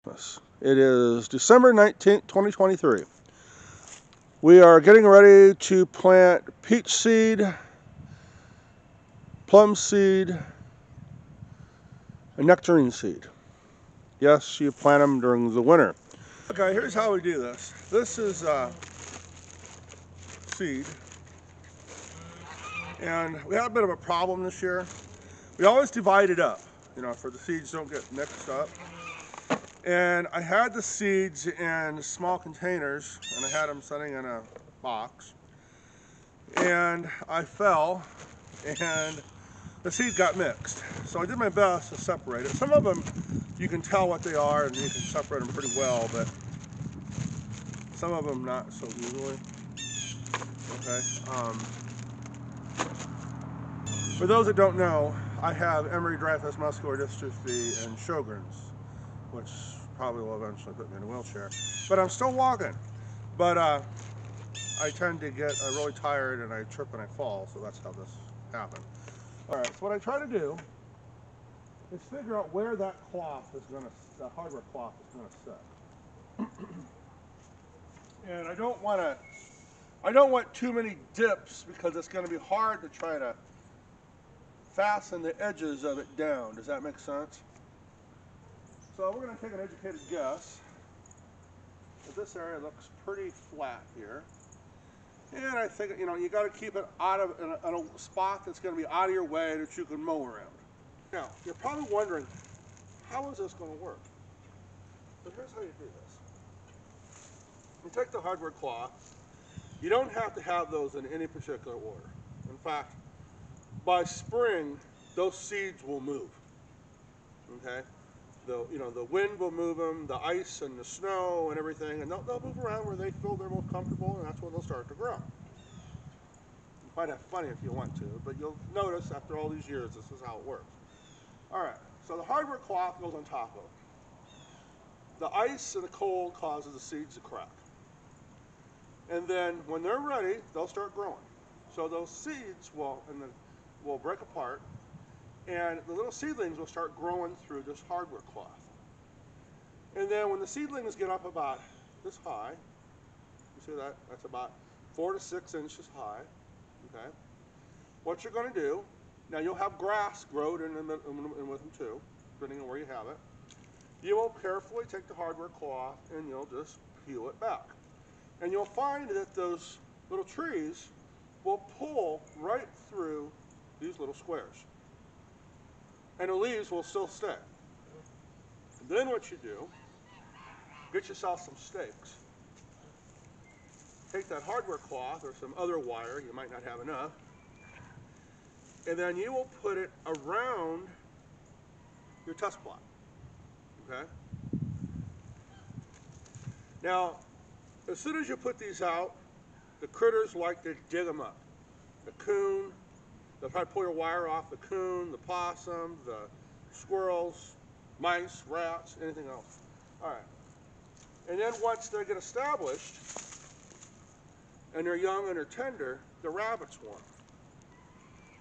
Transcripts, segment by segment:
It is December 19th, 2023. We are getting ready to plant peach seed, plum seed, and nectarine seed. Yes, you plant them during the winter. Okay, here's how we do this. This is seed, and we had a bit of a problem this year. We always divide it up, for the seeds don't get mixed up. And I had the seeds in small containers, and I had them sitting in a box. And I fell, and the seed got mixed. So I did my best to separate it. Some of them, you can tell what they are, and you can separate them pretty well, but some of them not so easily. Okay. For those that don't know, I have Emery-Dreifuss muscular dystrophy and Sjogren's, which probably will eventually put me in a wheelchair. But I'm still walking. But I tend to get really tired, and I trip and I fall, so that's how this happened. All right, so what I try to do is figure out where that cloth is going to, the hardware cloth is going to sit. And I don't want too many dips, because it's going to be hard to try to fasten the edges of it down. Does that make sense? So we're going to take an educated guess that this area looks pretty flat here. And I think, you got to keep it out of in a spot that's going to be out of your way that you can mow around. Now, you're probably wondering, how is this going to work? So here's how you do this. You take the hardware cloth. You don't have to have those in any particular order. In fact, by spring, those seeds will move. Okay? The wind will move them, the ice and the snow and everything, and they'll move around where they feel they're most comfortable, and that's when they'll start to grow. You might have fun if you want to, but you'll notice after all these years, this is how it works. All right, so the hardware cloth goes on top of it. The ice and the cold causes the seeds to crack. And then when they're ready, they'll start growing. So those seeds will break apart, and the little seedlings will start growing through this hardware cloth. And then when the seedlings get up about this high, you see that? That's about 4 to 6 inches high. Okay. What you're going to do, now you'll have grass growed in with them too, depending on where you have it. You will carefully take the hardware cloth and you'll just peel it back. And you'll find that those little trees will pull right through these little squares. And the leaves will still stay. And then what you do, get yourself some stakes. Take that hardware cloth or some other wire, you might not have enough, and then you will put it around your test plot. Okay? Now, as soon as you put these out, the critters like to dig them up. The coon, they'll try to pull your wire off, the coon, the possum, the squirrels, mice, rats, anything else. All right. And then once they get established, and they're young and they're tender, the rabbits want them.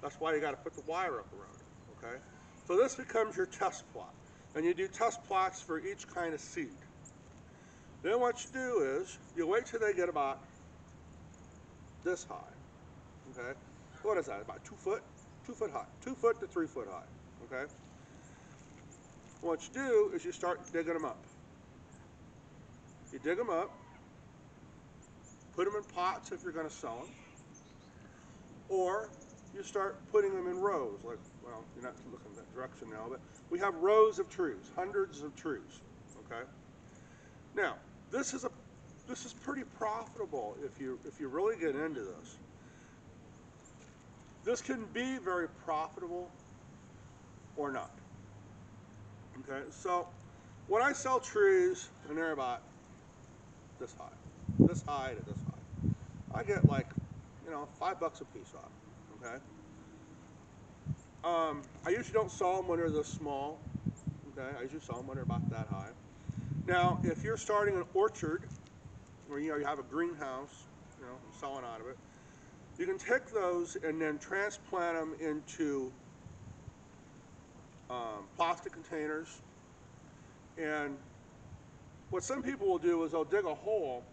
That's why you got to put the wire up around it, okay? So this becomes your test plot. And you do test plots for each kind of seed. Then what you do is, you wait till they get about this high, okay? What is that, about 2 foot? 2 foot high, 2 foot to 3 foot high, okay? What you do is you start digging them up. You dig them up, put them in pots if you're going to sell them, or you start putting them in rows. Like, well, you're not looking in that direction now, but we have rows of trees, hundreds of trees. Okay. Now, this is pretty profitable if you really get into this. This can be very profitable or not. Okay. So when I sell trees and they're about this high to this high, I get like, $5 a piece off, okay? I usually don't sell them when they're this small, okay? I usually sell them when they're about that high. Now, if you're starting an orchard, or you have a greenhouse, selling out of it, you can take those and then transplant them into plastic containers and what some people will do is they'll dig a hole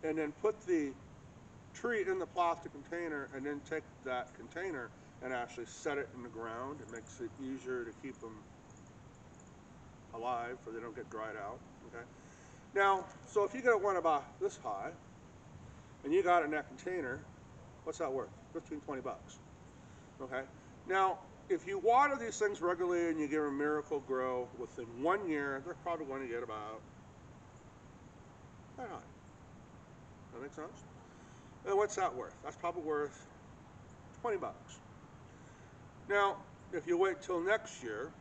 and then put the tree in the plastic container and then take that container and actually set it in the ground. It makes it easier to keep them alive so they don't get dried out. Okay. Now, so if you get one about this high and you got it in that container, what's that worth? 15, 20 bucks. Okay. Now, if you water these things regularly and you give them Miracle Grow, within 1 year, they're probably going to get about that high. That make sense? And what's that worth? That's probably worth 20 bucks. Now, if you wait till next year,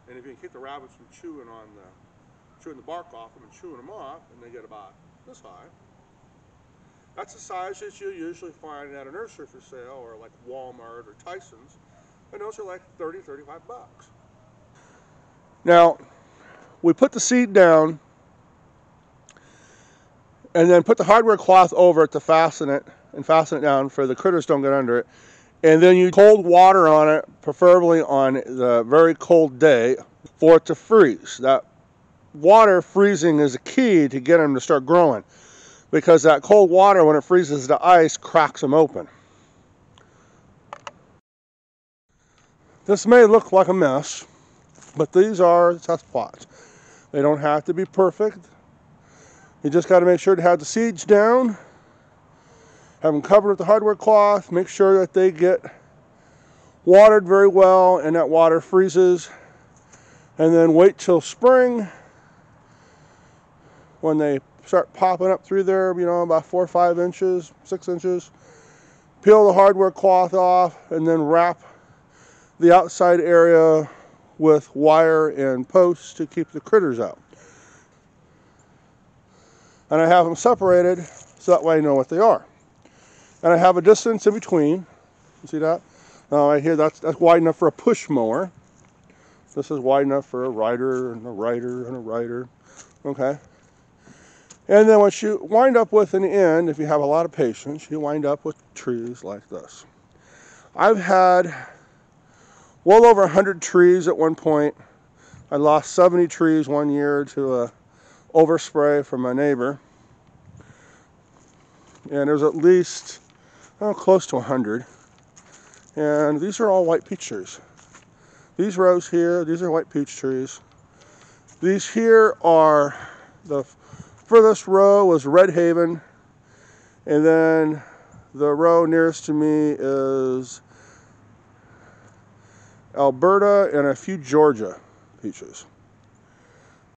and if you can keep the rabbits from chewing the bark off them and chewing them off, and they get about this high, that's the size that you usually find at a nursery for sale, or like Walmart or Tyson's, and those are like 30, 35 bucks. Now, we put the seed down, and then put the hardware cloth over it to fasten it down for the critters don't get under it. And then you cold water on it, preferably on the very cold day, for it to freeze. That water freezing is a key to get them to start growing, because that cold water, when it freezes the ice, cracks them open. This may look like a mess, but these are test plots. They don't have to be perfect. You just got to make sure to have the seeds down, have them covered with the hardware cloth, make sure that they get watered very well and that water freezes, and then wait till spring when they start popping up through there, you know, about 4 or 5 inches, 6 inches. Peel the hardware cloth off and then wrap the outside area with wire and posts to keep the critters out. And I have them separated so that way I know what they are. And I have a distance in between. You see that? Right here, that's wide enough for a push mower. This is wide enough for a rider and a rider and a rider. Okay. And then what you wind up with in the end, if you have a lot of patience, you wind up with trees like this. I've had well over 100 trees at one point. I lost 70 trees one year to a overspray from my neighbor. And there's at least close to 100. And these are all white peach trees. These rows here, these are white peach trees. These here are, the furthest row was Red Haven, and then the row nearest to me is Alberta and a few Georgia peaches.